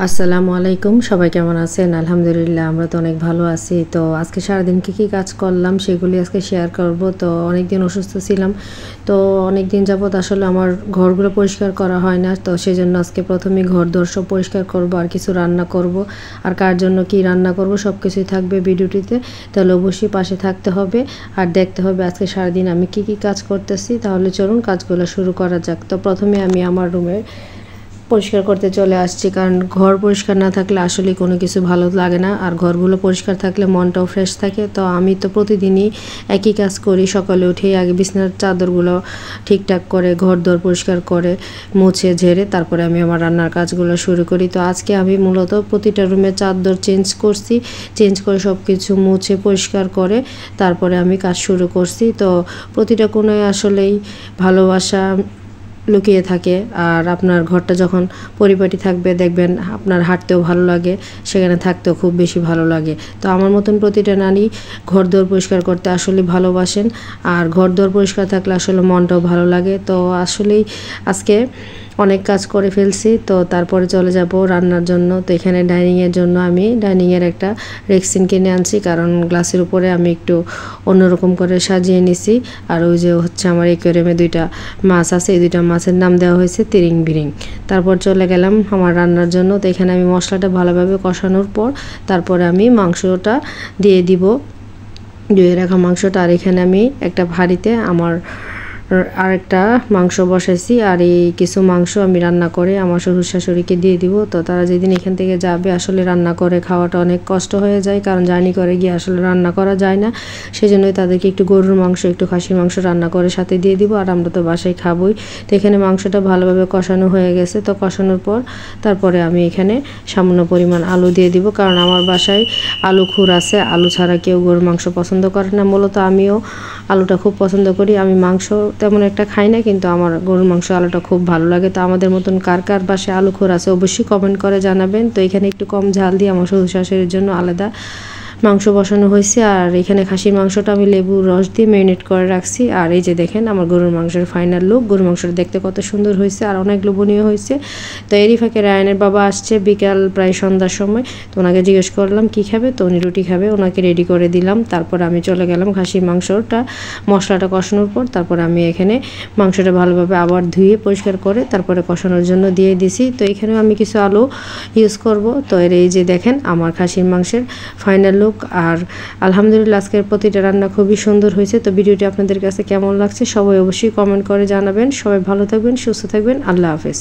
আসসালামু আলাইকুম, সবাই কেমন আছেন? আলহামদুলিল্লাহ আমরা তো অনেক ভালো আছি। তো আজকে সারাদিন কী কাজ করলাম সেগুলি আজকে শেয়ার করব। তো অনেক দিন অসুস্থ ছিলাম, তো অনেক দিন যাবৎ আসলে আমার ঘরগুলো পরিষ্কার করা হয় না। তো সেজন্য আজকে প্রথমেই ঘর দোর সব পরিষ্কার করব, আর কিছু রান্না করব। আর কার জন্য কি রান্না করব সব কিছুই থাকবে ভিডিওটিতে, তাহলে অবশ্যই পাশে থাকতে হবে আর দেখতে হবে আজকে সারাদিন আমি কি কাজ করতেছি। তাহলে চলুন কাজগুলো শুরু করা যাক। তো প্রথমে আমি আমার রুমে পরিষ্কার করতে চলে আসছি, কারণ ঘর পরিষ্কার না থাকলে আসলে কোনো কিছু ভালো লাগে না, আর ঘরগুলো পরিষ্কার থাকলে মনটাও ফ্রেশ থাকে। তো আমি তো প্রতিদিনই একই কাজ করি, সকালে উঠেই আগে বিছানার চাদরগুলো ঠিকঠাক করে ঘর দর পরিষ্কার করে মুছে ঝেড়ে তারপরে আমি আমার রান্নার কাজগুলো শুরু করি। তো আজকে আমি মূলত প্রতিটা রুমে চাদর চেঞ্জ করছি, চেঞ্জ করে সব কিছু মুছে পরিষ্কার করে তারপরে আমি কাজ শুরু করছি। তো প্রতিটা কোণায় আসলেই ভালোবাসা লুকিয়ে থাকে, আর আপনার ঘরটা যখন পরিপাটি থাকবে দেখবেন আপনার হাঁটতেও ভালো লাগে, সেখানে থাকতেও খুব বেশি ভালো লাগে। তো আমার মতন প্রতিটা নারী ঘরদোর পরিষ্কার করতে আসলে ভালোবাসেন, আর ঘরদোর পরিষ্কার থাকলে আসলে মনটাও ভালো লাগে। তো আসলেই আজকে অনেক কাজ করে ফেলছি। তো তারপরে চলে যাব রান্নার জন্য। তো এখানে ডাইনিংয়ের জন্য আমি ডাইনিংয়ের একটা রেক্সিন কিনে আনছি, কারণ গ্লাসের উপরে আমি একটু অন্যরকম করে সাজিয়ে নিছি। আর ওই যে হচ্ছে আমার অ্যাকোয়ারিয়ামে দুইটা মাছ আছে, এই দুইটা মাছের নাম দেওয়া হয়েছে তিরিং বিরিং। তারপর চলে গেলাম আমার রান্নার জন্য। তো এখানে আমি মশলাটা ভালোভাবে কষানোর পর তারপরে আমি মাংসটা দিয়ে দিব, ধুয়ে রাখা মাংসটা। আর এখানে আমি একটা হাঁড়িতে আমার আরেকটা মাংস বসাইছি, আর এই কিছু মাংস আমি রান্না করে আমার শ্বশুর শাশুড়িকে দিয়ে দিব। তো তারা যেদিন এখান থেকে যাবে আসলে রান্না করে খাওয়াটা অনেক কষ্ট হয়ে যায়, কারণ জার্নি করে গিয়ে আসলে রান্না করা যায় না। সেজন্যই তাদেরকে একটু গরুর মাংস একটু খাসির মাংস রান্না করে সাথে দিয়ে দিব, আর আমরা তো বাসায় খাবোই। তো এখানে মাংসটা ভালোভাবে কষানো হয়ে গেছে। তো কষানোর পর তারপরে আমি এখানে সামান্য পরিমাণ আলু দিয়ে দিব, কারণ আমার বাসায় আলু খুর আছে, আলু ছাড়া কেউ গরুর মাংস পছন্দ করে না। মূলত আমিও আলুটা খুব পছন্দ করি। আমি মাংস তেমন একটা খাই না, কিন্তু আমার গরুর মাংস আলুটা খুব ভালো লাগে। তো আমাদের মতন কার কার বাসায় আলু খোর আছে অবশ্যই কমেন্ট করে জানাবেন। তো এখানে একটু কম ঝাল দিয়ে আমার শ্বশুর শাশুড়ির জন্য আলাদা মাংস বসানো হয়েছে, আর এখানে খাসির মাংসটা আমি লেবুর রস দিয়ে ম্যারিনেট করে রাখছি। আর এই যে দেখেন আমার গরুর মাংসের ফাইনাল লুক। গরুর মাংসটা দেখতে কত সুন্দর হয়েছে আর অনেক লোভনীয় হয়েছে। তো এরই ফাঁকে রায়ানের বাবা আসছে বিকাল প্রায় সন্ধ্যার সময়। তো ওনাকে জিজ্ঞেস করলাম কী খাবে, তো উনি রুটি খাবে, ওনাকে রেডি করে দিলাম। তারপর আমি চলে গেলাম খাসির মাংসটা মশলাটা কষানোর পর তারপর আমি এখানে মাংসটা ভালোভাবে আবার ধুয়ে পরিষ্কার করে তারপরে কষানোর জন্য দিয়ে দিছি। তো এখানেও আমি কিছু আলু ইউজ করব। তো এই যে দেখেন আমার খাসির মাংসের ফাইনাল লুক। আর আলহামদুলিল্লাহ আজকের প্রতিটা রান্না খুবই সুন্দর হয়েছে। তো ভিডিওটি আপনাদের কাছে কেমন লাগছে সবাই অবশ্যই কমেন্ট করে জানাবেন। সবাই ভালো থাকবেন, সুস্থ থাকবেন। আল্লাহ হাফেজ।